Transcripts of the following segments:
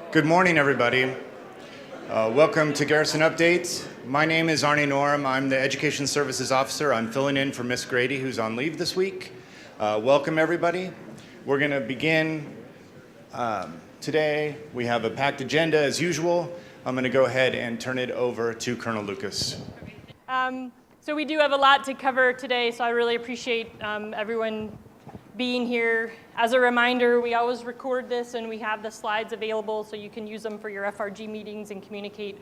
Good morning, everybody. Welcome to Garrison Updates. My name is Arnie Norm. I'm the Education Services Officer. I'm filling in for Miss Grady, who's on leave this week. Welcome, everybody. We're going to begin today. We have a packed agenda as usual. I'm going to go ahead and turn it over to Colonel Lucas. So we do have a lot to cover today, so I really appreciate everyone being here. As a reminder, we always record this and we have the slides available so you can use them for your FRG meetings and communicate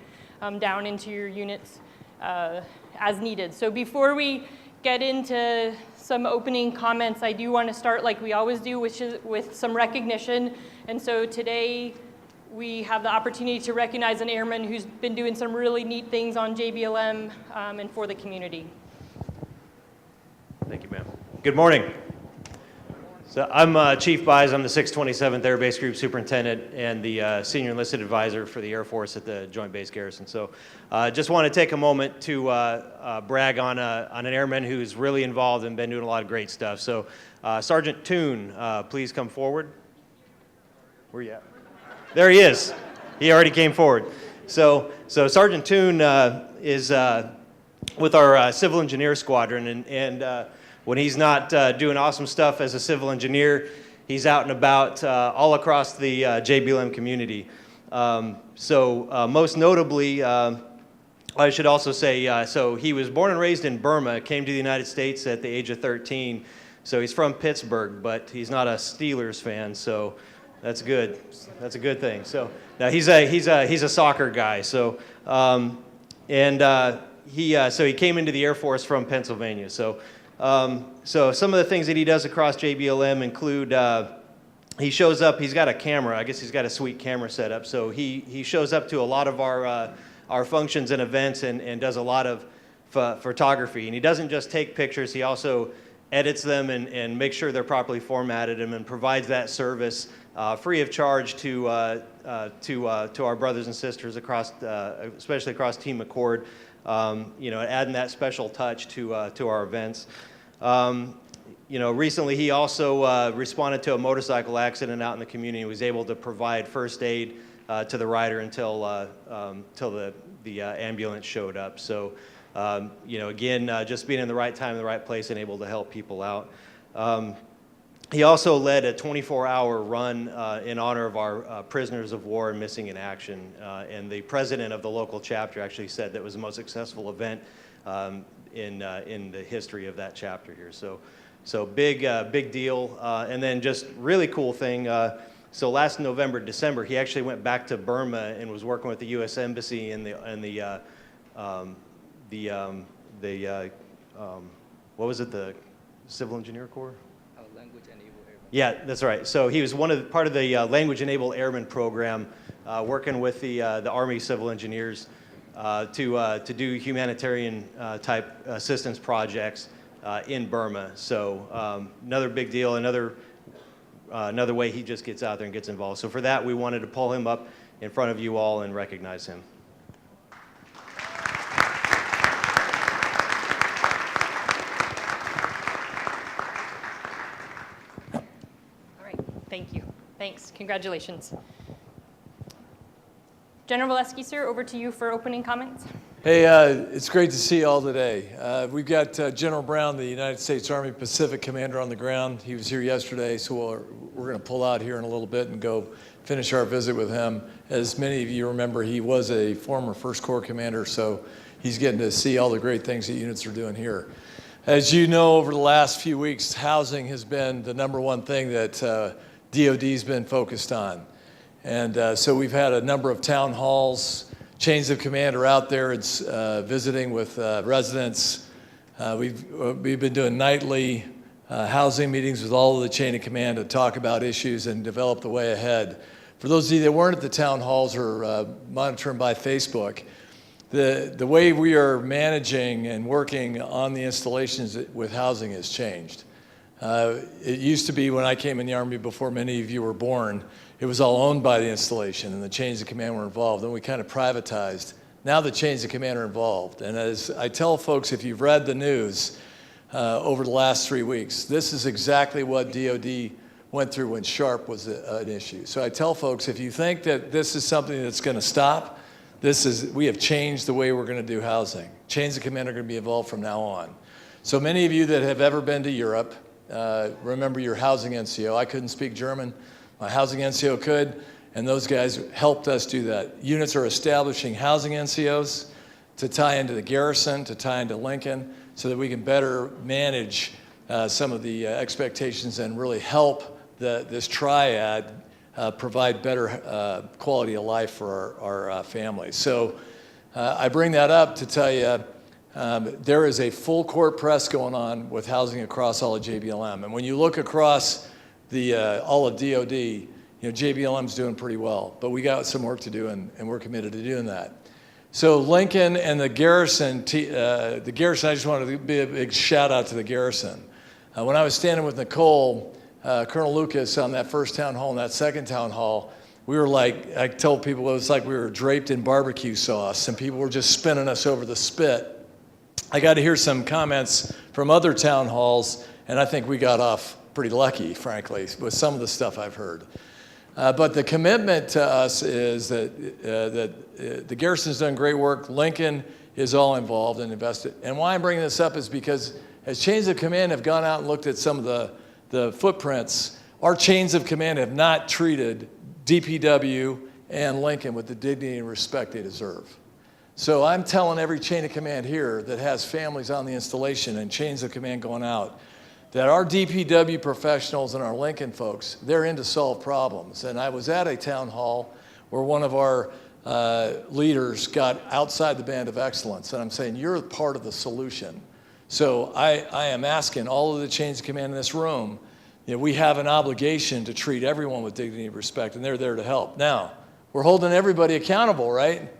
down into your units as needed. So before we get into some opening comments, I do want to start like we always do, which is with some recognition. And so today we have the opportunity to recognize an airman who's been doing some really neat things on JBLM and for the community. Thank you, ma'am. Good morning. So I'm Chief Byes. I'm the 627th Air Base Group Superintendent and the Senior Enlisted Advisor for the Air Force at the Joint Base Garrison. So just want to take a moment to brag on an airman who's really involved and been doing a lot of great stuff. So Sergeant Toon, please come forward. Where you at? There he is. He already came forward. So Sergeant Toon is with our Civil Engineer Squadron, and when he's not doing awesome stuff as a civil engineer, he's out and about all across the JBLM community. Most notably, I should also say, so he was born and raised in Burma, came to the United States at the age of 13. So he's from Pittsburgh, but he's not a Steelers fan, so that's good. That's a good thing. So now he's a soccer guy. So he came into the Air Force from Pennsylvania. So some of the things that he does across JBLM include he shows up. He's got a camera. I guess he's got a sweet camera set up. So he shows up to a lot of our functions and events and does a lot of photography. And he doesn't just take pictures. He also edits them and makes sure they're properly formatted and provides that service free of charge to our brothers and sisters across, especially across Team McChord. Adding that special touch to our events. Recently he also responded to a motorcycle accident out in the community and was able to provide first aid to the rider until the ambulance showed up. So, again, just being in the right time, in the right place, and able to help people out. He also led a 24-hour run in honor of our prisoners of war and missing in action. And the president of the local chapter actually said that was the most successful event in the history of that chapter here. So big deal. And then just really cool thing. So last November, December, he actually went back to Burma and was working with the U.S. Embassy and the what was it, the Civil Engineer Corps? Yeah, that's right. So he was part of the Language Enabled Airmen program, working with the Army Civil Engineers to do humanitarian type assistance projects in Burma. So another big deal, another way he just gets out there and gets involved. So for that, we wanted to pull him up in front of you all and recognize him. Thank you. Thanks. Congratulations. General Valesky, sir, over to you for opening comments. Hey, it's great to see you all today. We've got General Brown, the United States Army Pacific Commander, on the ground. He was here yesterday, so we're going to pull out here in a little bit and go finish our visit with him. As many of you remember, he was a former First Corps commander, so he's getting to see all the great things that units are doing here. As you know, over the last few weeks, housing has been the #1 thing that DOD's been focused on. And so we've had a number of town halls. Chains of command are out there. It's visiting with residents. We've been doing nightly housing meetings with all of the chain of command to talk about issues and develop the way ahead. For those of you that weren't at the town halls or monitoring by Facebook, the way we are managing and working on the installations with housing has changed. It used to be when I came in the Army before many of you were born, it was all owned by the installation and the chains of command were involved. Then we kind of privatized. Now the chains of command are involved. And as I tell folks, if you've read the news over the last 3 weeks, this is exactly what DOD went through when Sharp was an issue. So I tell folks, if you think that this is something that's going to stop, we have changed the way we're going to do housing. Chains of command are going to be involved from now on. So many of you that have ever been to Europe, remember your housing NCO. I couldn't speak German. My housing NCO could, and those guys helped us do that. Units are establishing housing NCOs to tie into the Garrison, to tie into Lincoln, so that we can better manage some of the expectations and really help this triad provide better quality of life for our families. So I bring that up to tell you there is a full court press going on with housing across all of JBLM. And when you look across all of DOD, JBLM's doing pretty well, but we got some work to do, and we're committed to doing that. So Lincoln and the Garrison, I just wanted to be a big shout out to the Garrison. When I was standing with Nicole, Colonel Lucas on that first town hall and that second town hall, we were like, I told people it was like we were draped in barbecue sauce and people were just spinning us over the spit. I got to hear some comments from other town halls, and I think we got off pretty lucky, frankly, with some of the stuff I've heard. But the commitment to us is that the Garrison's done great work. Lincoln is all involved and invested. And why I'm bringing this up is because as chains of command have gone out and looked at some of the footprints, our chains of command have not treated DPW and Lincoln with the dignity and respect they deserve. So I'm telling every chain of command here that has families on the installation and chains of command going out that our DPW professionals and our Lincoln folks, they're in to solve problems. And I was at a town hall where one of our leaders got outside the band of excellence, and I'm saying, you're part of the solution. So I am asking all of the chains of command in this room, we have an obligation to treat everyone with dignity and respect, and they're there to help. Now, we're holding everybody accountable, right?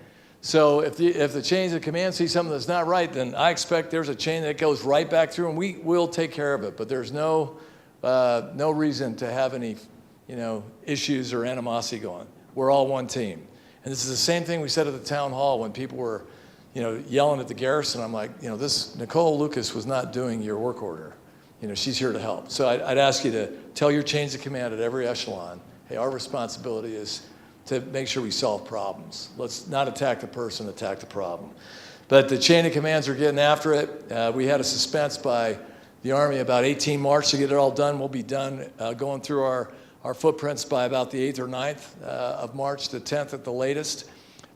So if the chains of command see something that's not right, then I expect there's a chain that goes right back through, and we will take care of it. But there's no reason to have any, issues or animosity going. We're all one team, and this is the same thing we said at the town hall when people were, yelling at the Garrison. I'm like, this Nicole Lucas was not doing your work order. She's here to help. So I'd ask you to tell your chains of command at every echelon, hey, our responsibility is to make sure we solve problems. Let's not attack the person, attack the problem. But the chain of commands are getting after it. We had a suspense by the Army about 18 March to get it all done. We'll be done going through our footprints by about the 8th or 9th of March, the 10th at the latest.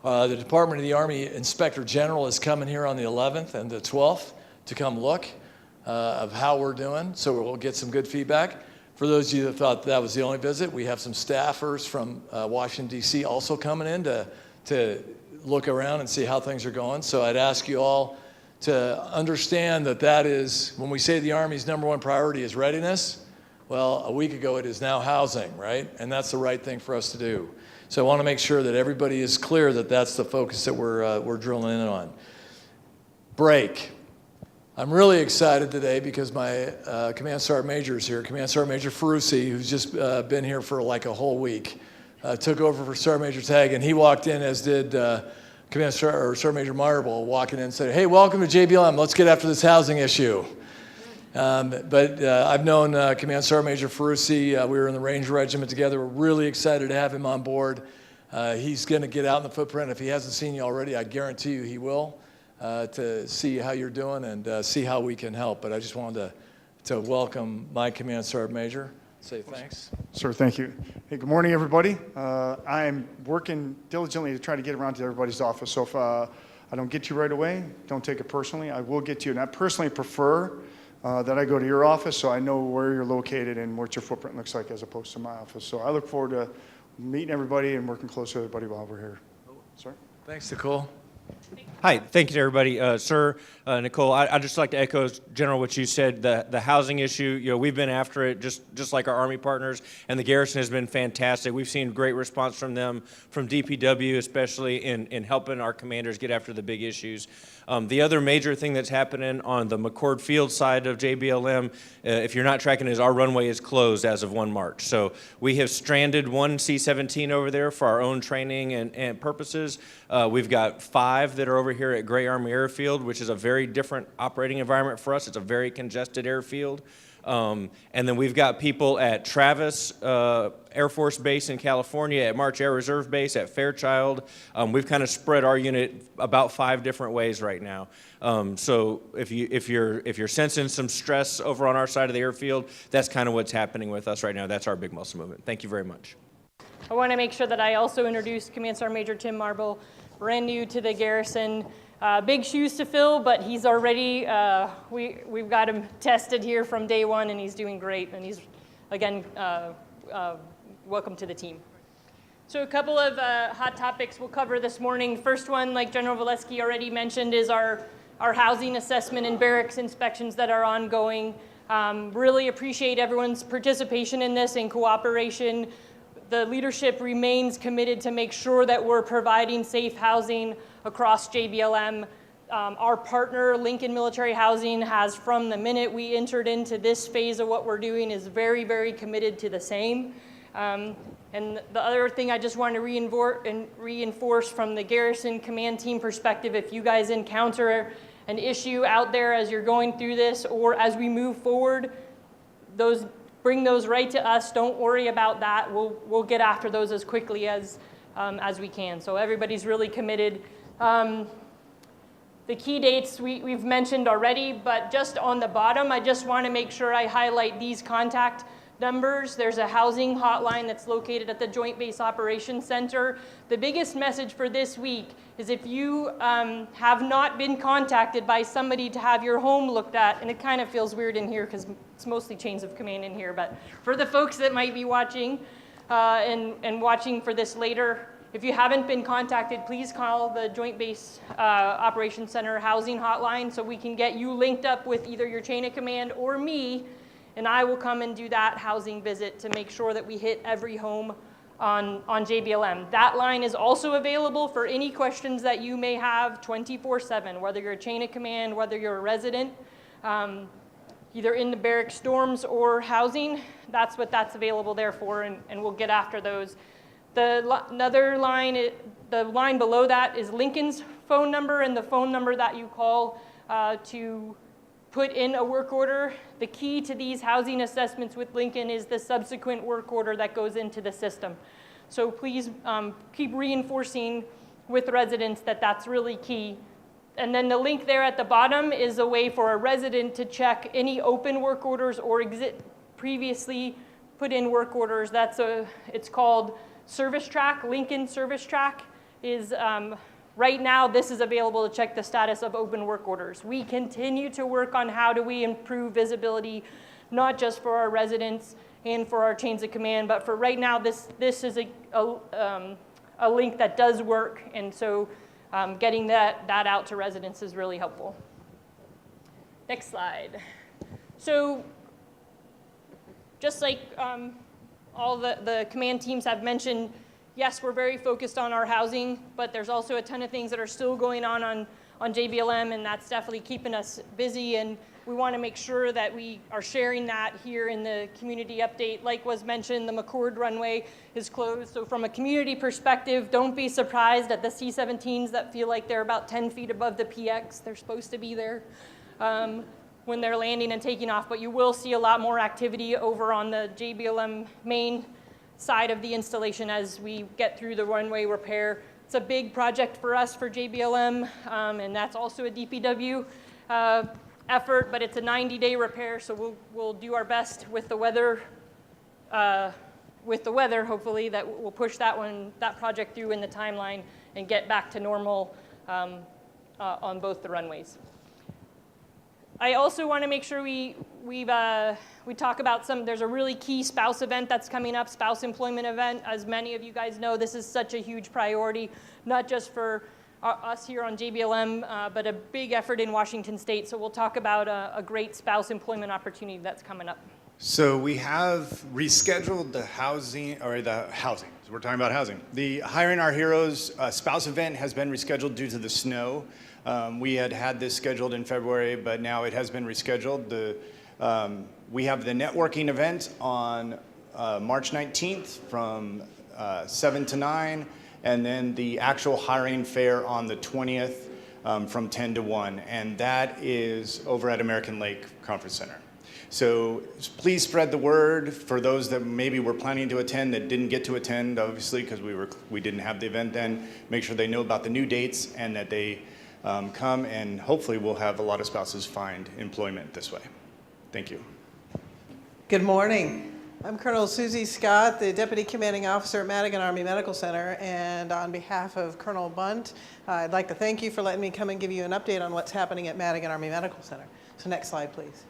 The Department of the Army Inspector General is coming here on the 11th and the 12th to come look of how we're doing, so we'll get some good feedback. For those of you that thought that was the only visit, we have some staffers from Washington, D.C. also coming in to look around and see how things are going. So I'd ask you all to understand that is, when we say the Army's #1 priority is readiness, well, a week ago it is now housing, right? And that's the right thing for us to do. So I want to make sure that everybody is clear that that's the focus that we're drilling in on. Break. I'm really excited today because my Command Sergeant Major is here. Command Sergeant Major Ferrucci, who's just been here for like a whole week, took over for Sergeant Major Tagg, and he walked in, as did Sergeant Major Marble, walking in and said, hey, welcome to JBLM. Let's get after this housing issue. But I've known Command Sergeant Major Ferrucci. We were in the Ranger Regiment together. We're really excited to have him on board. He's going to get out in the footprint. If he hasn't seen you already, I guarantee you he will. To see how you're doing and see how we can help. But I just wanted to welcome my Command Sergeant Major. Say thanks. Sir, thank you. Hey, good morning, everybody. I'm working diligently to try to get around to everybody's office. So if I don't get you right away, don't take it personally. I will get you. And I personally prefer that I go to your office so I know where you're located and what your footprint looks like as opposed to my office. So I look forward to meeting everybody and working close with everybody while we're here. Sir? Thanks, Nicole. Hi, thank you to everybody. Sir, Nicole, I'd just like to echo, General, what you said, the housing issue. We've been after it just like our Army partners, and the Garrison has been fantastic. We've seen great response from them, from DPW especially, in helping our commanders get after the big issues. The other major thing that's happening on the McChord Field side of JBLM, if you're not tracking, is our runway is closed as of 1 March. So we have stranded one C-17 over there for our own training and purposes. We've got 5 that are over here at Gray Army Airfield, which is a very different operating environment for us. It's a very congested airfield. And then we've got people at Travis Air Force Base in California, at March Air Reserve Base, at Fairchild. We've kind of spread our unit about 5 different ways right now. So if you're sensing some stress over on our side of the airfield, that's kind of what's happening with us right now. That's our big muscle movement. Thank you very much. I want to make sure that I also introduce Command Sergeant Major Tim Marble, brand new to the Garrison. Big shoes to fill, but he's already, we've got him tested here from day one, and he's doing great. And he's, again, welcome to the team. So a couple of hot topics we'll cover this morning. First one, like General Valesky already mentioned, is our housing assessment and barracks inspections that are ongoing. Really appreciate everyone's participation in this and cooperation. The leadership remains committed to make sure that we're providing safe housing across JBLM. Our partner, Lincoln Military Housing, has, from the minute we entered into this phase of what we're doing, is very, very committed to the same. And the other thing I just want to reinforce from the Garrison command team perspective, if you guys encounter an issue out there as you're going through this or as we move forward, bring those right to us. Don't worry about that. We'll get after those as quickly as we can. So everybody's really committed. The key dates we've mentioned already, but just on the bottom, I just want to make sure I highlight these contact numbers. There's a housing hotline that's located at the Joint Base Operations Center. The biggest message for this week is if you have not been contacted by somebody to have your home looked at, and it kind of feels weird in here because it's mostly chains of command in here, but for the folks that might be watching and watching for this later, if you haven't been contacted, please call the Joint Base Operations Center housing hotline so we can get you linked up with either your chain of command or me, and I will come and do that housing visit to make sure that we hit every home on JBLM. That line is also available for any questions that you may have 24/7, whether you're a chain of command, whether you're a resident, either in the barrack storms or housing. That's what that's available there for, and we'll get after those. Another line, the line below that is Lincoln's phone number and the phone number that you call to put in a work order. The key to these housing assessments with Lincoln is the subsequent work order that goes into the system. So please keep reinforcing with residents that that's really key. And then the link there at the bottom is a way for a resident to check any open work orders or previously put in work orders. It's called Service Track. Lincoln Service Track is right now, this is available to check the status of open work orders. We continue to work on how do we improve visibility, not just for our residents and for our chains of command, but for right now, this is a link that does work, and so getting that out to residents is really helpful. Next slide. So just like all the command teams have mentioned, yes, we're very focused on our housing, but there's also a ton of things that are still going on JBLM, and that's definitely keeping us busy, and we want to make sure that we are sharing that here in the community update. Like was mentioned, the McChord runway is closed, so from a community perspective, don't be surprised at the C-17s that feel like they're about 10 feet above the PX. They're supposed to be there when they're landing and taking off, but you will see a lot more activity over on the JBLM main side of the installation as we get through the runway repair. It's a big project for us for JBLM, and that's also a DPW effort, but it's a 90-day repair, so we'll do our best with the weather, hopefully, that we'll push that project through in the timeline and get back to normal on both the runways. I also want to make sure we talk about there's a really key spouse event that's coming up, spouse employment event. As many of you guys know, this is such a huge priority, not just for us here on JBLM, but a big effort in Washington State. So we'll talk about a great spouse employment opportunity that's coming up. So we have rescheduled the housing. So we're talking about housing. The Hiring Our Heroes spouse event has been rescheduled due to the snow. We had this scheduled in February, but now it has been rescheduled. We have the networking event on March 19th from 7 to 9, and then the actual hiring fair on the 20th from 10 to 1, and that is over at American Lake Conference Center. So please spread the word for those that maybe were planning to attend that didn't get to attend, obviously, because we didn't have the event then. Make sure they know about the new dates and that they come, and hopefully we'll have a lot of spouses find employment this way. Thank you. Good morning. I'm Colonel Susie Scott, the Deputy Commanding Officer at Madigan Army Medical Center, and on behalf of Colonel Bunt, I'd like to thank you for letting me come and give you an update on what's happening at Madigan Army Medical Center. So next slide, please.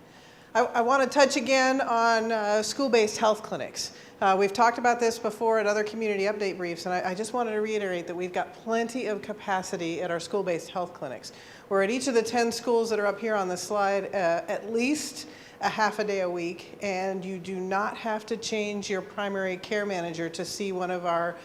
I want to touch again on school-based health clinics. We've talked about this before at other community update briefs, and I just wanted to reiterate that we've got plenty of capacity at our school-based health clinics. We're at each of the 10 schools that are up here on the slide at least a half a day a week, and you do not have to change your primary care manager to see one of our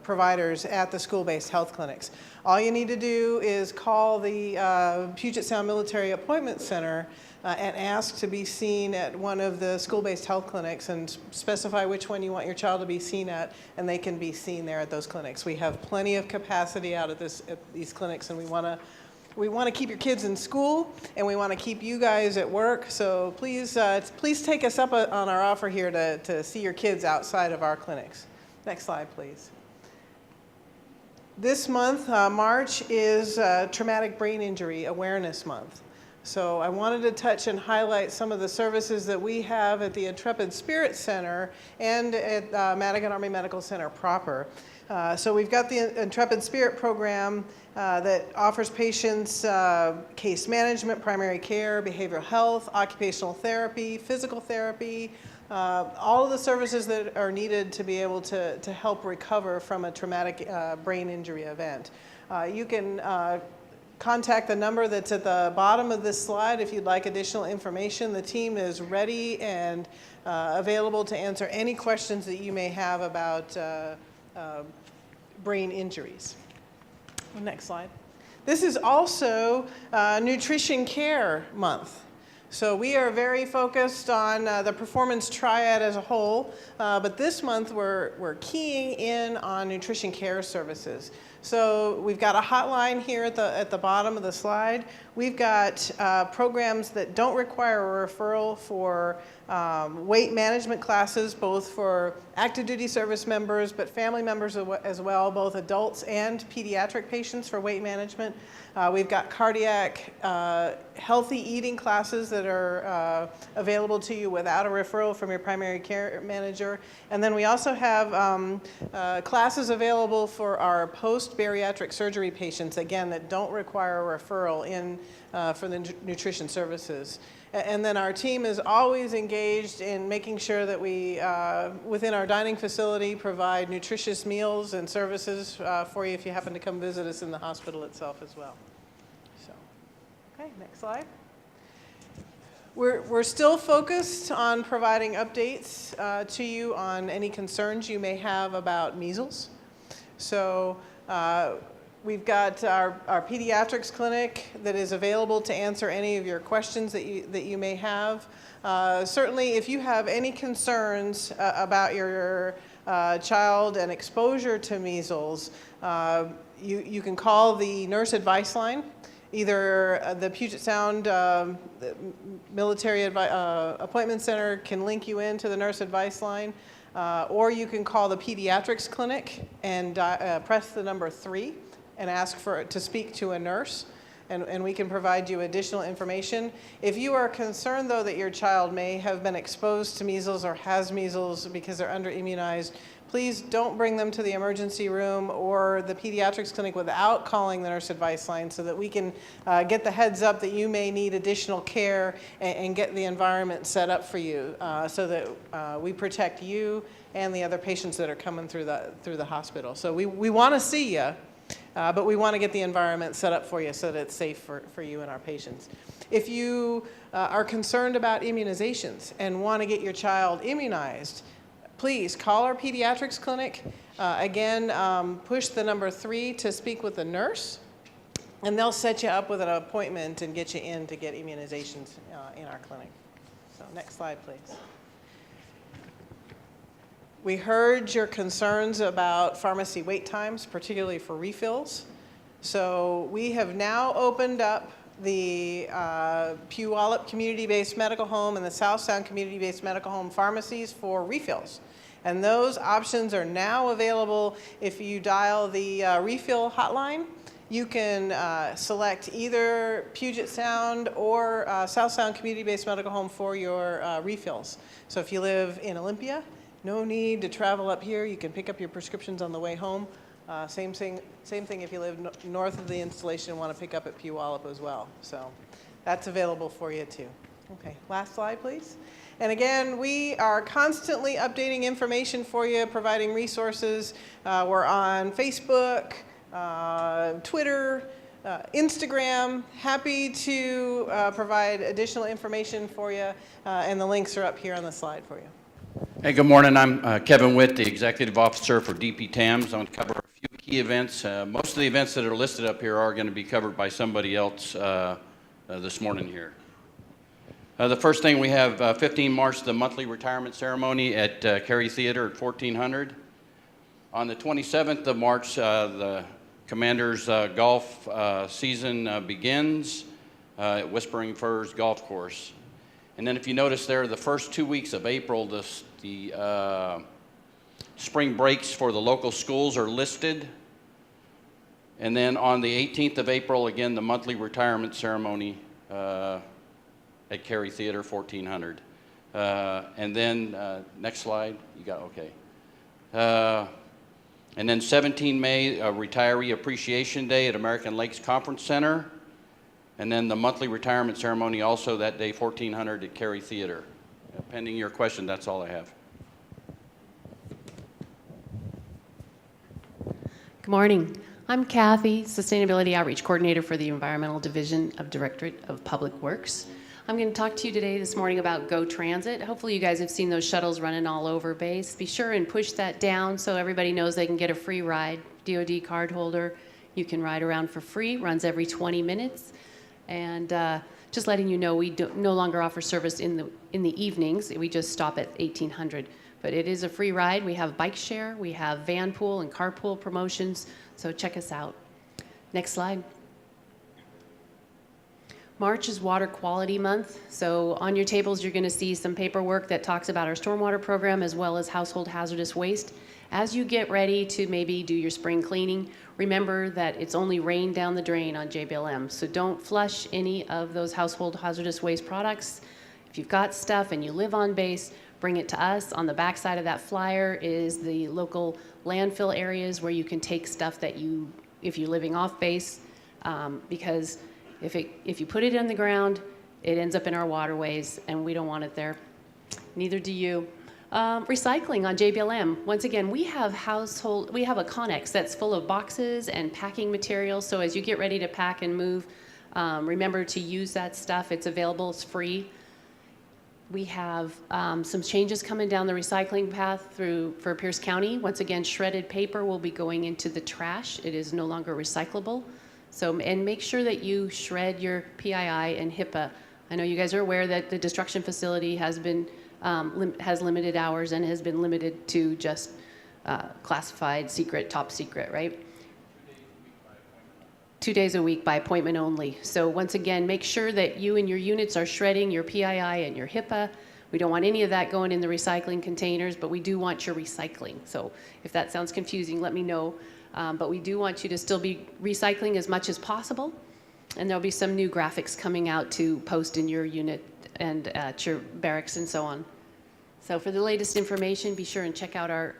providers at the school-based health clinics. All you need to do is call the Puget Sound Military Appointment Center and ask to be seen at one of the school-based health clinics and specify which one you want your child to be seen at, and they can be seen there at those clinics. We have plenty of capacity out at these clinics, and we want to keep your kids in school, and we want to keep you guys at work. So please take us up on our offer here to see your kids outside of our clinics. Next slide, please. This month, March, is Traumatic Brain Injury Awareness Month. So I wanted to touch and highlight some of the services that we have at the Intrepid Spirit Center and at Madigan Army Medical Center proper. So we've got the Intrepid Spirit program that offers patients case management, primary care, behavioral health, occupational therapy, physical therapy, all of the services that are needed to be able to help recover from a traumatic brain injury event. You can contact the number that's at the bottom of this slide if you'd like additional information. The team is ready and available to answer any questions that you may have about brain injuries. Next slide. This is also Nutrition Care Month. So we are very focused on the performance triad as a whole, but this month we're keying in on nutrition care services. So we've got a hotline here at the bottom of the slide. We've got programs that don't require a referral for weight management classes, both for active duty service members, but family members as well, both adults and pediatric patients for weight management. We've got cardiac healthy eating classes that are available to you without a referral from your primary care manager. And then we also have classes available for our post-bariatric surgery patients, again, that don't require a referral for the nutrition services. And then our team is always engaged in making sure that we, within our dining facility, provide nutritious meals and services for you if you happen to come visit us in the hospital itself as well. So, okay, next slide. We're still focused on providing updates to you on any concerns you may have about measles. So we've got our pediatrics clinic that is available to answer any of your questions that you may have. Certainly, if you have any concerns about your child and exposure to measles, you can call the nurse advice line. Either the Puget Sound Military Appointment Center can link you into the nurse advice line, or you can call the pediatrics clinic and press the number 3 and ask to speak to a nurse, and we can provide you additional information. If you are concerned, though, that your child may have been exposed to measles or has measles because they're under-immunized, please don't bring them to the emergency room or the pediatrics clinic without calling the nurse advice line so that we can get the heads up that you may need additional care and get the environment set up for you so that we protect you and the other patients that are coming through the hospital. So we want to see you, but we want to get the environment set up for you so that it's safe for you and our patients. If you are concerned about immunizations and want to get your child immunized, please call our pediatrics clinic. Again, push the number 3 to speak with the nurse, and they'll set you up with an appointment and get you in to get immunizations in our clinic. So next slide, please. We heard your concerns about pharmacy wait times, particularly for refills. So we have now opened up the Puyallup Community-Based Medical Home and the South Sound Community-Based Medical Home pharmacies for refills. And those options are now available if you dial the refill hotline. You can select either Puget Sound or South Sound Community-Based Medical Home for your refills. So if you live in Olympia, no need to travel up here. You can pick up your prescriptions on the way home. Same thing if you live north of the installation and want to pick up at Puyallup as well. So that's available for you too. Okay, last slide, please. And again, we are constantly updating information for you, providing resources. We're on Facebook, Twitter, Instagram. Happy to provide additional information for you, and the links are up here on the slide for you. Hey, good morning. I'm Kevin Witt, the Executive Officer for DP TAMS. I'm going to cover a few key events. Most of the events that are listed up here are going to be covered by somebody else this morning here. The first thing we have 15 March, the monthly retirement ceremony at Cary Theater at 1400. On the 27th of March, the Commanders golf season begins at Whispering Firs Golf Course. And then if you notice there, the first 2 weeks of April, the spring breaks for the local schools are listed. And then on the 18th of April, again, the monthly retirement ceremony at Cary Theater, 1400. And then, next slide, you got, okay. And then 17 May, Retiree Appreciation Day at American Lakes Conference Center. And then the monthly retirement ceremony also that day, 1400 at Cary Theater. Pending your question, that's all I have. Good morning. I'm Kathy, Sustainability Outreach Coordinator for the Environmental Division of Directorate of Public Works. I'm going to talk to you today this morning about Go Transit. Hopefully you guys have seen those shuttles running all over base. Be sure and push that down so everybody knows they can get a free ride. DOD card holder, you can ride around for free, runs every 20 minutes. And just letting you know, we no longer offer service in the evenings. We just stop at 1800. But it is a free ride. We have bike share, we have van pool and carpool promotions, so check us out. Next slide. March is Water Quality Month, so on your tables you're going to see some paperwork that talks about our stormwater program as well as household hazardous waste. As you get ready to maybe do your spring cleaning, remember that it's only rain down the drain on JBLM, so don't flush any of those household hazardous waste products. If you've got stuff and you live on base, bring it to us. On the back side of that flyer is the local landfill areas where you can take stuff that if you're living off base, because if you put it in the ground, it ends up in our waterways, and we don't want it there. Neither do you. Recycling on JBLM. Once again, we have a Connex that's full of boxes and packing materials. So as you get ready to pack and move, remember to use that stuff. It's available. It's free. We have some changes coming down the recycling path for Pierce County. Once again, shredded paper will be going into the trash. It is no longer recyclable. So, and make sure that you shred your PII and HIPAA. I know you guys are aware that the destruction facility has limited hours and has been limited to just classified, secret, top secret, right? 2 days a week by appointment only. So once again, make sure that you and your units are shredding your PII and your HIPAA. We don't want any of that going in the recycling containers, but we do want your recycling. So if that sounds confusing, let me know. But we do want you to still be recycling as much as possible. And there'll be some new graphics coming out to post in your unit and at your barracks and so on. So for the latest information, be sure and check out our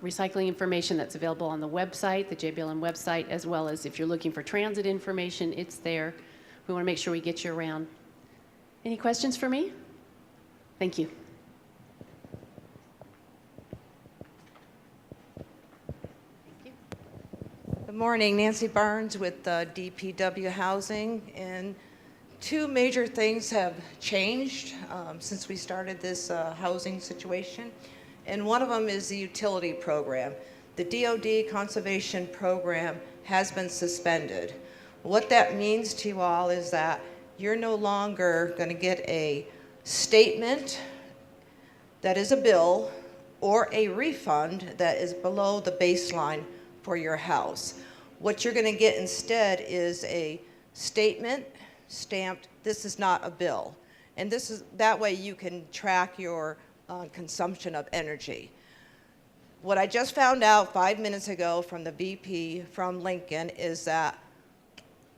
recycling information that's available on the website, the JBLM website, as well as if you're looking for transit information, it's there. We want to make sure we get you around. Any questions for me? Thank you. Good morning, Nancy Barnes with DPW Housing, and two major things have changed since we started this housing situation, and one of them is the utility program. The DOD conservation program has been suspended. What that means to you all is that you're no longer going to get a statement that is a bill or a refund that is below the baseline for your house. What you're going to get instead is a statement stamped, "This is not a bill." And that way you can track your consumption of energy. What I just found out 5 minutes ago from the VP from Lincoln is that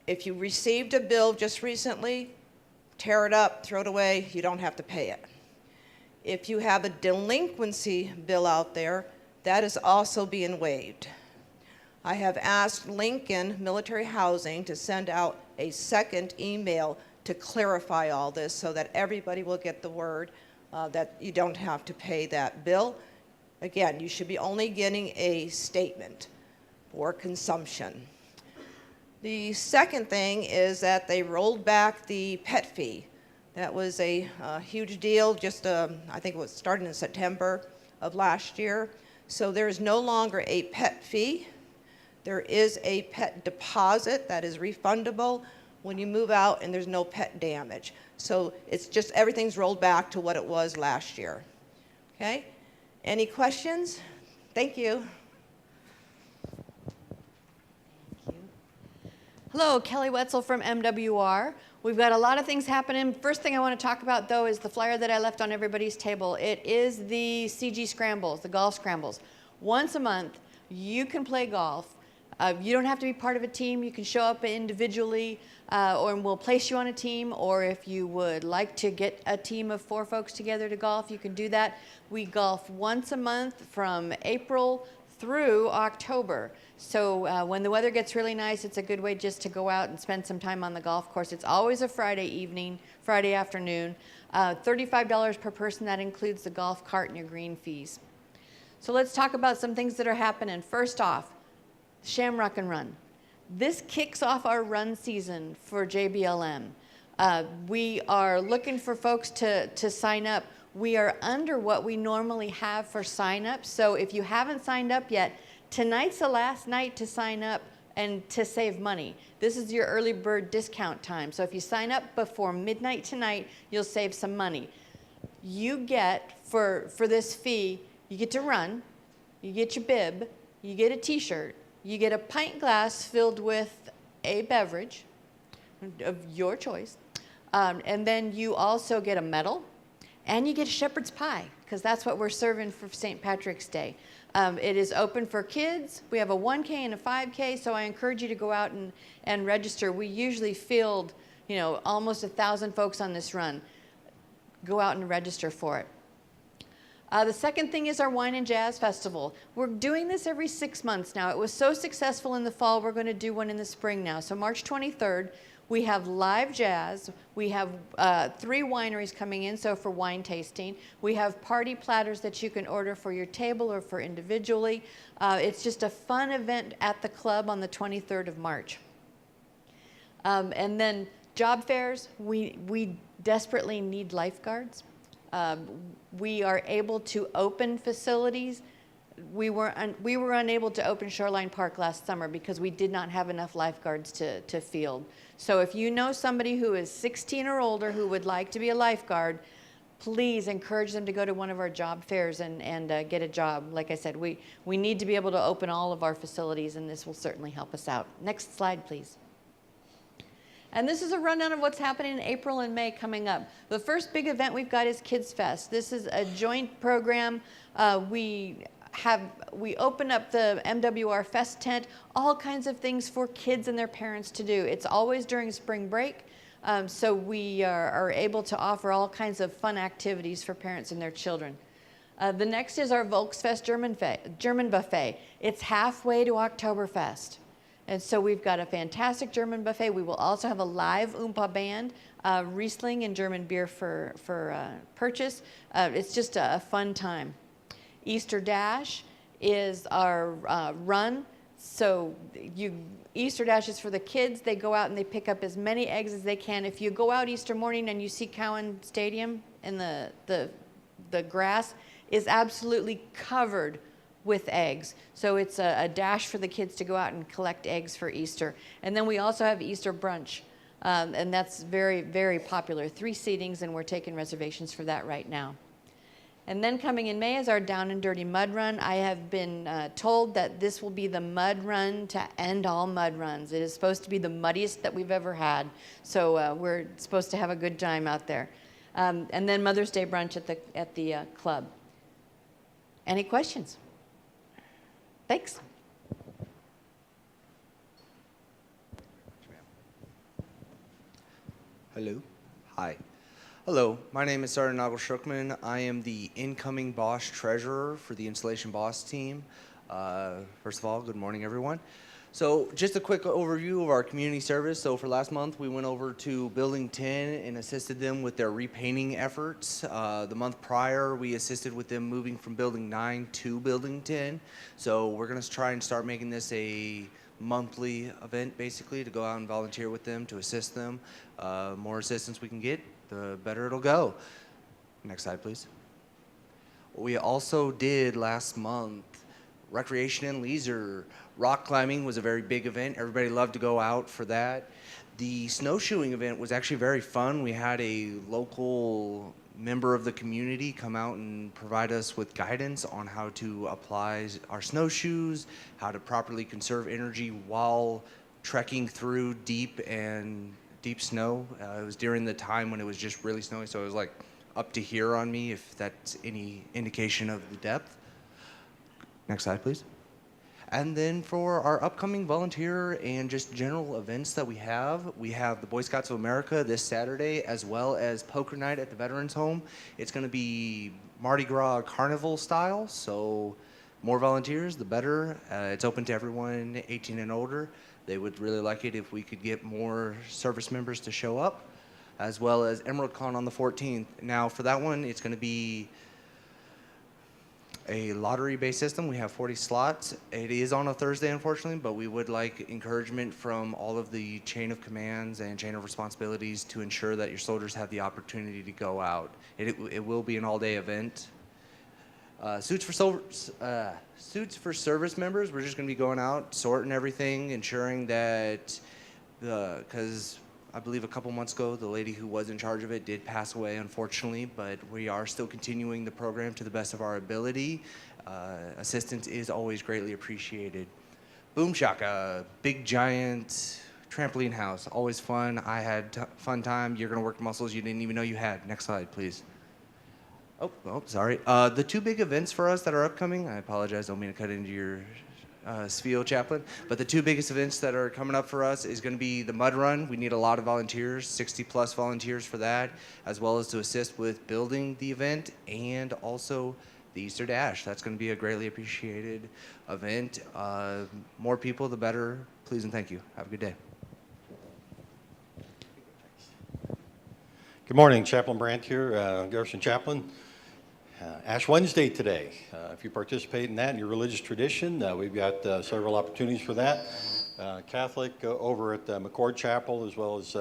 if you received a bill just recently, tear it up, throw it away, you don't have to pay it. If you have a delinquency bill out there, that is also being waived. I have asked Lincoln Military Housing to send out a second email to clarify all this so that everybody will get the word that you don't have to pay that bill. Again, you should be only getting a statement for consumption. The second thing is that they rolled back the pet fee. That was a huge deal, just I think it was starting in September of last year. So there is no longer a pet fee. There is a pet deposit that is refundable when you move out and there's no pet damage. So it's just everything's rolled back to what it was last year. Okay? Any questions? Thank you. Hello, Kelly Wetzel from MWR. We've got a lot of things happening. First thing I want to talk about, though, is the flyer that I left on everybody's table. It is the CG Scrambles, the golf scrambles. Once a month, you can play golf. You don't have to be part of a team. You can show up individually, or we'll place you on a team. Or if you would like to get a team of 4 folks together to golf, you can do that. We golf once a month from April through October. So when the weather gets really nice, it's a good way just to go out and spend some time on the golf course. It's always a Friday evening, Friday afternoon. $35 per person. That includes the golf cart and your green fees. So let's talk about some things that are happening. First off, Shamrock and Run. This kicks off our run season for JBLM. We are looking for folks to sign up. We are under what we normally have for sign-ups. So if you haven't signed up yet, tonight's the last night to sign up and to save money. This is your early bird discount time. So if you sign up before midnight tonight, you'll save some money. You get, for this fee, you get to run, you get your bib, you get a t-shirt, you get a pint glass filled with a beverage of your choice, and then you also get a medal, and you get a shepherd's pie, because that's what we're serving for St. Patrick's Day. It is open for kids. We have a 1K and a 5K, so I encourage you to go out and register. We usually field, almost 1,000 folks on this run. Go out and register for it. The second thing is our Wine and Jazz Festival. We're doing this every 6 months now. It was so successful in the fall, we're going to do one in the spring now. So March 23rd, we have live jazz. We have 3 wineries coming in, so for wine tasting. We have party platters that you can order for your table or for individually. It's just a fun event at the club on the 23rd of March. And then job fairs, we desperately need lifeguards. We are able to open facilities. We were unable to open Shoreline Park last summer because we did not have enough lifeguards to field. So if you know somebody who is 16 or older who would like to be a lifeguard, please encourage them to go to one of our job fairs and get a job. Like I said, we need to be able to open all of our facilities, and this will certainly help us out. Next slide, please. And this is a rundown of what's happening in April and May coming up. The first big event we've got is Kids Fest. This is a joint program. We open up the MWR Fest tent, all kinds of things for kids and their parents to do. It's always during spring break, so we are able to offer all kinds of fun activities for parents and their children. The next is our Volksfest German Buffet. It's halfway to Oktoberfest. And so we've got a fantastic German buffet. We will also have a live Oompa band, Riesling and German beer for purchase. It's just a fun time. Easter Dash is our run. So Easter Dash is for the kids. They go out and they pick up as many eggs as they can. If you go out Easter morning and you see Cowan Stadium and the grass is absolutely covered with eggs. So it's a dash for the kids to go out and collect eggs for Easter. And then we also have Easter brunch. And that's very, very popular. 3 seatings, and we're taking reservations for that right now. And then coming in May is our Down and Dirty Mud Run. I have been told that this will be the mud run to end all mud runs. It is supposed to be the muddiest that we've ever had. So we're supposed to have a good time out there. And then Mother's Day brunch at the club. Any questions? Thanks. Hello. Hi. Hello, my name is Sergeant Nagel Schuckman. I am the incoming Bosch treasurer for the Installation Boss team. First of all, good morning, everyone. So just a quick overview of our community service. So for last month, we went over to Building 10 and assisted them with their repainting efforts. The month prior, we assisted with them moving from Building 9 to Building 10. So we're going to try and start making this a monthly event, basically, to go out and volunteer with them, to assist them. More assistance we can get, the better it'll go. Next slide, please. We also did last month recreation and leisure. Rock climbing was a very big event. Everybody loved to go out for that. The snowshoeing event was actually very fun. We had a local member of the community come out and provide us with guidance on how to apply our snowshoes, how to properly conserve energy while trekking through deep snow. It was during the time when it was just really snowy, so it was like up to here on me, if that's any indication of the depth. Next slide, please. And then for our upcoming volunteer and just general events that we have the Boy Scouts of America this Saturday, as well as poker night at the Veterans Home. It's going to be Mardi Gras carnival style, so more volunteers, the better. It's open to everyone 18 and older. They would really like it if we could get more service members to show up, as well as Emerald Con on the 14th. Now, for that one, it's going to be a lottery-based system. We have 40 slots. It is on a Thursday, unfortunately, but we would like encouragement from all of the chain of commands and chain of responsibilities to ensure that your soldiers have the opportunity to go out. It will be an all-day event. Suits for service members, we're just going to be going out, sorting everything, ensuring that, because I believe a couple months ago, the lady who was in charge of it did pass away, unfortunately, but we are still continuing the program to the best of our ability. Assistance is always greatly appreciated. Boom Shaka, big giant trampoline house, always fun. I had fun time. You're going to work muscles you didn't even know you had. Next slide, please. Oh, sorry. The two big events for us that are upcoming, I apologize, don't mean to cut into your spiel, Chaplain, but the two biggest events that are coming up for us is going to be the Mud Run. We need a lot of volunteers, 60+ volunteers for that, as well as to assist with building the event, and also the Easter Dash. That's going to be a greatly appreciated event. More people, the better. Please and thank you. Have a good day. Good morning, Chaplain Brandt here, Garrison Chaplain. Ash Wednesday today. If you participate in that in your religious tradition, we've got several opportunities for that. Catholic over at McChord Chapel, as well as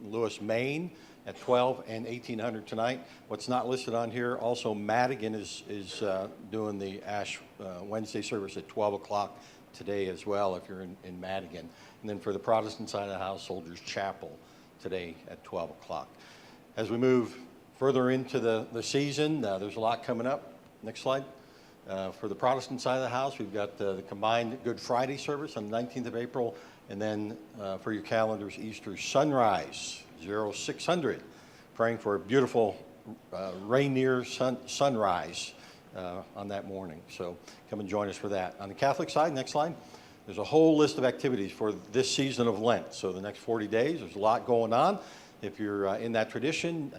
Lewis, Maine at 12 and 1800 tonight. What's not listed on here, also Madigan is doing the Ash Wednesday service at 12 o'clock today as well, if you're in Madigan. And then for the Protestant side of the house, Soldiers Chapel today at 12 o'clock. As we move further into the season, there's a lot coming up. Next slide. For the Protestant side of the house, we've got the combined Good Friday service on the 19th of April, and then for your calendars, Easter sunrise, 0600. Praying for a beautiful Rainier sunrise on that morning. So come and join us for that. On the Catholic side, next slide, there's a whole list of activities for this season of Lent. So the next 40 days, there's a lot going on. If you're in that tradition,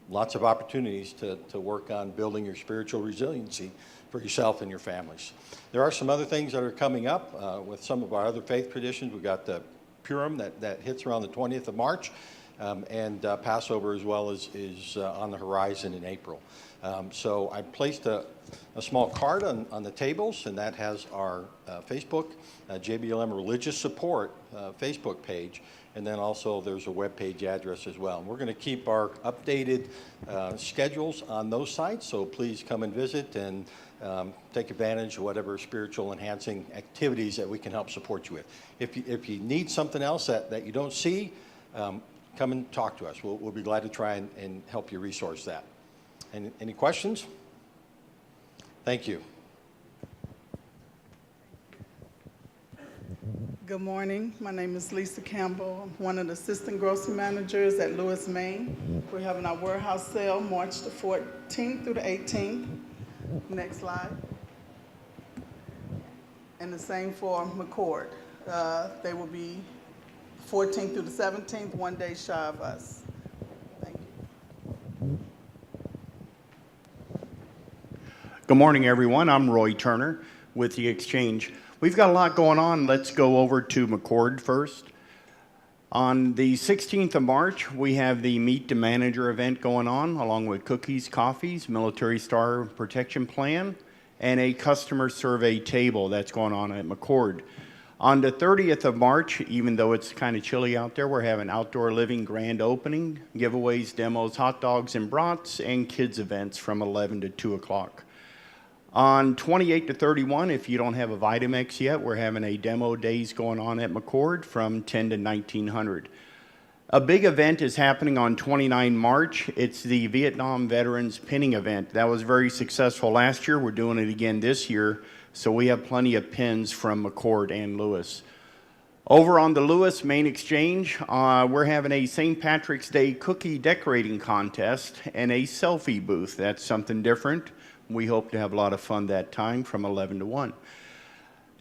lots of opportunities to work on building your spiritual resiliency for yourself and your families. There are some other things that are coming up with some of our other faith traditions. We've got the Purim that hits around the 20th of March, and Passover as well is on the horizon in April. So I placed a small card on the tables, and that has our Facebook, JBLM Religious Support Facebook page. And then also there's a web page address as well. And we're going to keep our updated schedules on those sites, so please come and visit and take advantage of whatever spiritual enhancing activities that we can help support you with. If you need something else that you don't see, come and talk to us. We'll be glad to try and help you resource that. Any questions? Thank you. Good morning. My name is Lisa Campbell. I'm one of the assistant grocery managers at Lewis, Maine. We're having our warehouse sale March the 14th through the 18th. Next slide. And the same for McChord. They will be 14th through the 17th, 1 day shy of us. Thank you. Good morning, everyone. I'm Roy Turner with the Exchange. We've got a lot going on. Let's go over to McChord first. On the 16th of March, we have the Meet the Manager event going on, along with cookies, coffees, Military Star Protection Plan, and a customer survey table that's going on at McChord. On the 30th of March, even though it's kind of chilly out there, we're having outdoor living grand opening, giveaways, demos, hot dogs and brats, and kids events from 11 to 2 o'clock. On 28 to 31, if you don't have a Vitamix yet, we're having a demo days going on at McChord from 10 to 1900. A big event is happening on 29 March. It's the Vietnam Veterans Pinning Event. That was very successful last year. We're doing it again this year, so we have plenty of pins from McChord and Lewis. Over on the Lewis Main Exchange, we're having a St. Patrick's Day cookie decorating contest and a selfie booth. That's something different. We hope to have a lot of fun that time from 11 to 1.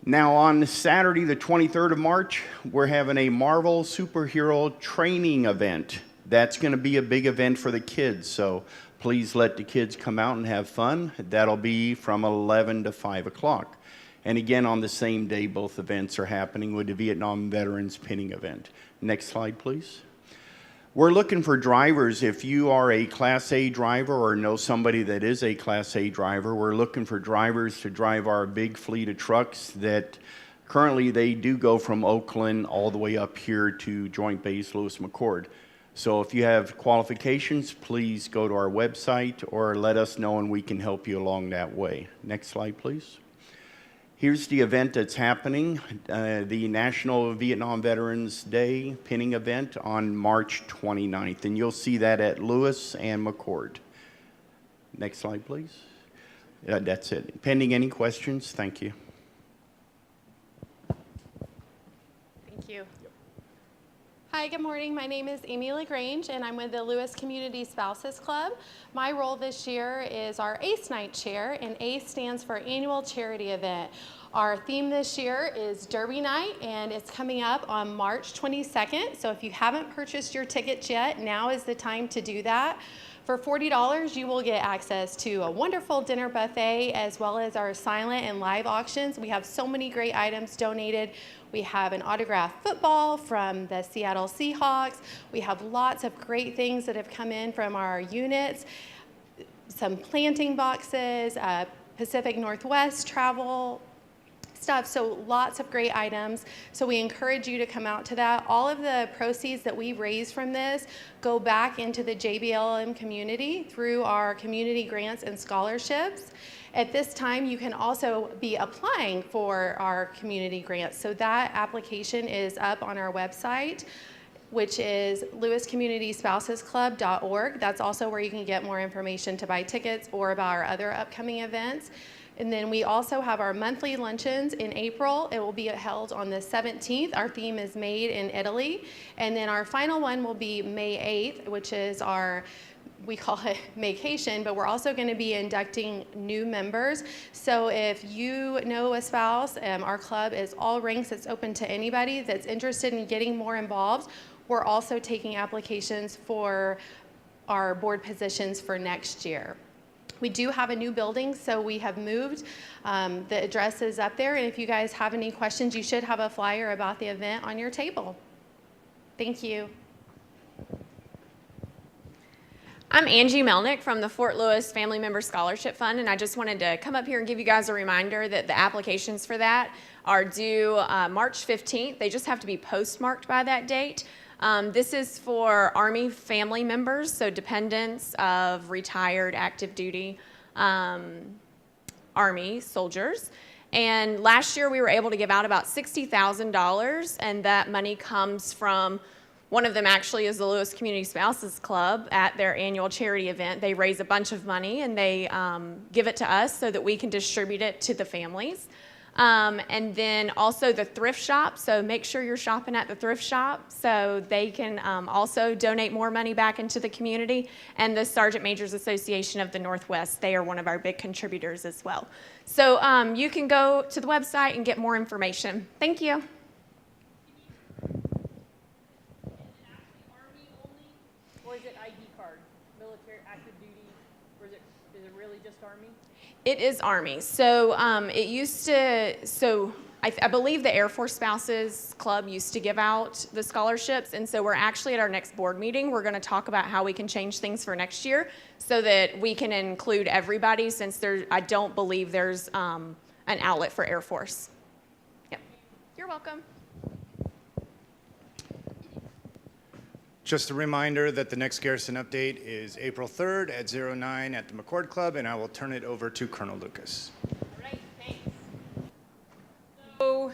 Now on Saturday, the 23rd of March, we're having a Marvel superhero training event. That's going to be a big event for the kids, so please let the kids come out and have fun. That'll be from 11 to 5 o'clock. And again, on the same day, both events are happening with the Vietnam Veterans Pinning event. Next slide, please. We're looking for drivers. If you are a Class A driver or know somebody that is a Class A driver, we're looking for drivers to drive our big fleet of trucks that currently they do go from Oakland all the way up here to Joint Base Lewis McChord. So if you have qualifications, please go to our website or let us know and we can help you along that way. Next slide, please. Here's the event that's happening, the National Vietnam Veterans Day pinning event on March 29th, and you'll see that at Lewis and McChord. Next slide, please. That's it. Pending any questions, thank you. Thank you. Hi, good morning. My name is Amy LaGrange, and I'm with the Lewis Community Spouses Club. My role this year is our ACE Night Chair, and ACE stands for Annual Charity Event. Our theme this year is Derby Night, and it's coming up on March 22nd. So if you haven't purchased your tickets yet, now is the time to do that. For $40, you will get access to a wonderful dinner buffet as well as our silent and live auctions. We have so many great items donated. We have an autographed football from the Seattle Seahawks. We have lots of great things that have come in from our units, some planting boxes, Pacific Northwest travel stuff, so lots of great items. So we encourage you to come out to that. All of the proceeds that we raise from this go back into the JBLM community through our community grants and scholarships. At this time, you can also be applying for our community grants. So that application is up on our website, which is lewiscommunityspousesclub.org. That's also where you can get more information to buy tickets or about our other upcoming events. And then we also have our monthly luncheons in April. It will be held on the 17th. Our theme is Made in Italy. And then our final one will be May 8th, which is our, we call it Maycation, but we're also going to be inducting new members. So if you know a spouse, our club is all ranks. It's open to anybody that's interested in getting more involved. We're also taking applications for our board positions for next year. We do have a new building, so we have moved. The address is up there, and if you guys have any questions, you should have a flyer about the event on your table. Thank you. I'm Angie Melnick from the Fort Lewis Family Member Scholarship Fund, and I just wanted to come up here and give you guys a reminder that the applications for that are due March 15th. They just have to be postmarked by that date. This is for Army family members, so dependents of retired active duty Army soldiers. And last year we were able to give out about $60,000, and that money comes from One of them actually is the Lewis Community Spouses Club. At their annual charity event, they raise a bunch of money and they give it to us so that we can distribute it to the families. And then also the thrift shop, so make sure you're shopping at the thrift shop so they can also donate more money back into the community. And the Sergeant Majors Association of the Northwest, they are one of our big contributors as well. So you can go to the website and get more information. Thank you. Or is it ID card, military, active duty, or is it really just Army? It is Army. So it used to, so I believe the Air Force Spouses Club used to give out the scholarships. And so we're actually at our next board meeting, we're going to talk about how we can change things for next year so that we can include everybody, since I don't believe there's an outlet for Air Force. Yep. You're welcome. Just a reminder that the next Garrison update is April 3rd at 09 at the McChord Club, and I will turn it over to Colonel Lucas. All right, thanks. So,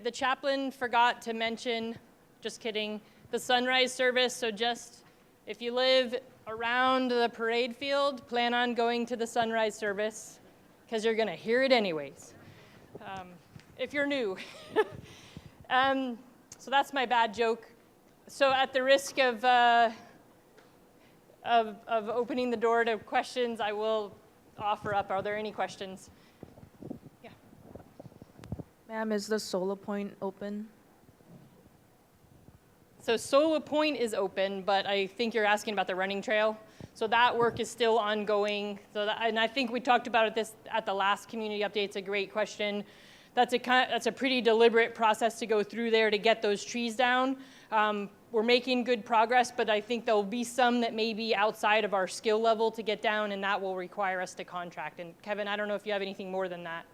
the chaplain forgot to mention, just kidding, the sunrise service. So just, if you live around the parade field, plan on going to the sunrise service, because you're going to hear it anyways, if you're new. So that's my bad joke. So at the risk of opening the door to questions, I will offer up. Are there any questions? Yeah. Ma'am, is the Solar Point open? So Solar Point is open, but I think you're asking about the running trail. So that work is still ongoing. And I think we talked about it at the last community update. It's a great question. That's a pretty deliberate process to go through there to get those trees down. We're making good progress, but I think there'll be some that may be outside of our skill level to get down, and that will require us to contract. And Kevin, I don't know if you have anything more than that.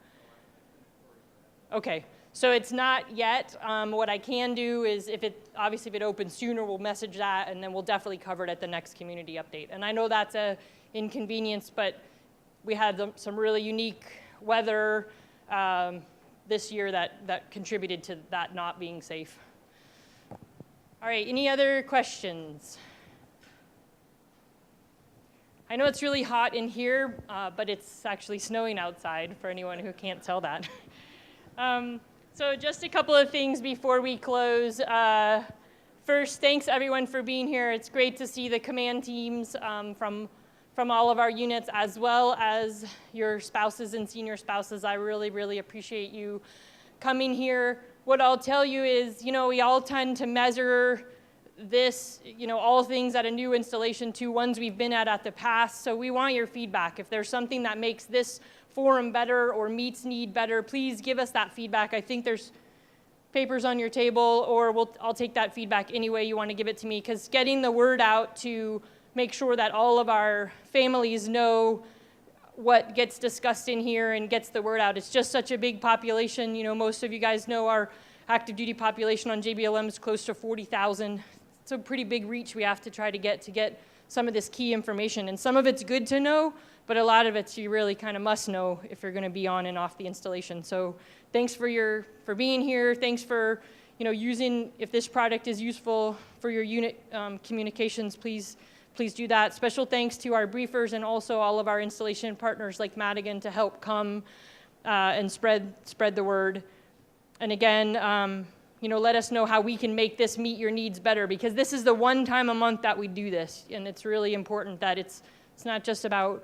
Okay, so it's not yet. What I can do is, obviously if it opens sooner, we'll message that, and then we'll definitely cover it at the next community update. And I know that's an inconvenience, but we had some really unique weather this year that contributed to that not being safe. All right, any other questions? I know it's really hot in here, but it's actually snowing outside for anyone who can't tell that. So just a couple of things before we close. First, thanks everyone for being here. It's great to see the command teams from all of our units, as well as your spouses and senior spouses. I really, really appreciate you coming here. What I'll tell you is, we all tend to measure this, all things at a new installation to ones we've been at the past. So we want your feedback. If there's something that makes this forum better or meets need better, please give us that feedback. I think there's papers on your table, or I'll take that feedback any way you want to give it to me, because getting the word out to make sure that all of our families know what gets discussed in here and gets the word out. It's just such a big population. Most of you guys know our active duty population on JBLM is close to 40,000. It's a pretty big reach we have to try to get some of this key information. And some of it's good to know, but a lot of it's you really kind of must know if you're going to be on and off the installation. So thanks for being here. Thanks for using, if this product is useful for your unit communications, please do that. Special thanks to our briefers and also all of our installation partners like Madigan to help come and spread the word. And again, let us know how we can make this meet your needs better, because this is the one time a month that we do this, and it's really important that it's not just about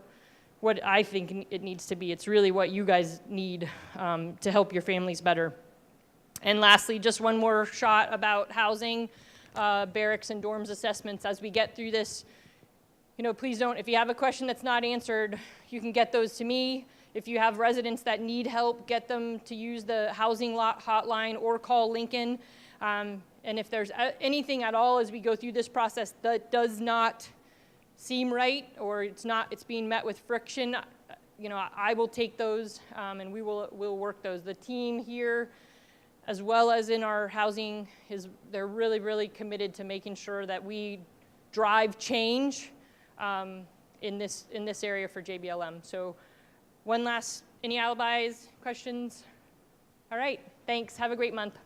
what I think it needs to be. It's really what you guys need to help your families better. And lastly, just one more shot about housing, barracks and dorms assessments as we get through this. Please don't, if you have a question that's not answered, you can get those to me. If you have residents that need help, get them to use the housing lot hotline or call Lincoln. And if there's anything at all as we go through this process that does not seem right, or it's being met with friction, I will take those and we'll work those. The team here, as well as in our housing, they're really, really committed to making sure that we drive change in this area for JBLM. So any alibis, questions? All right, thanks. Have a great month.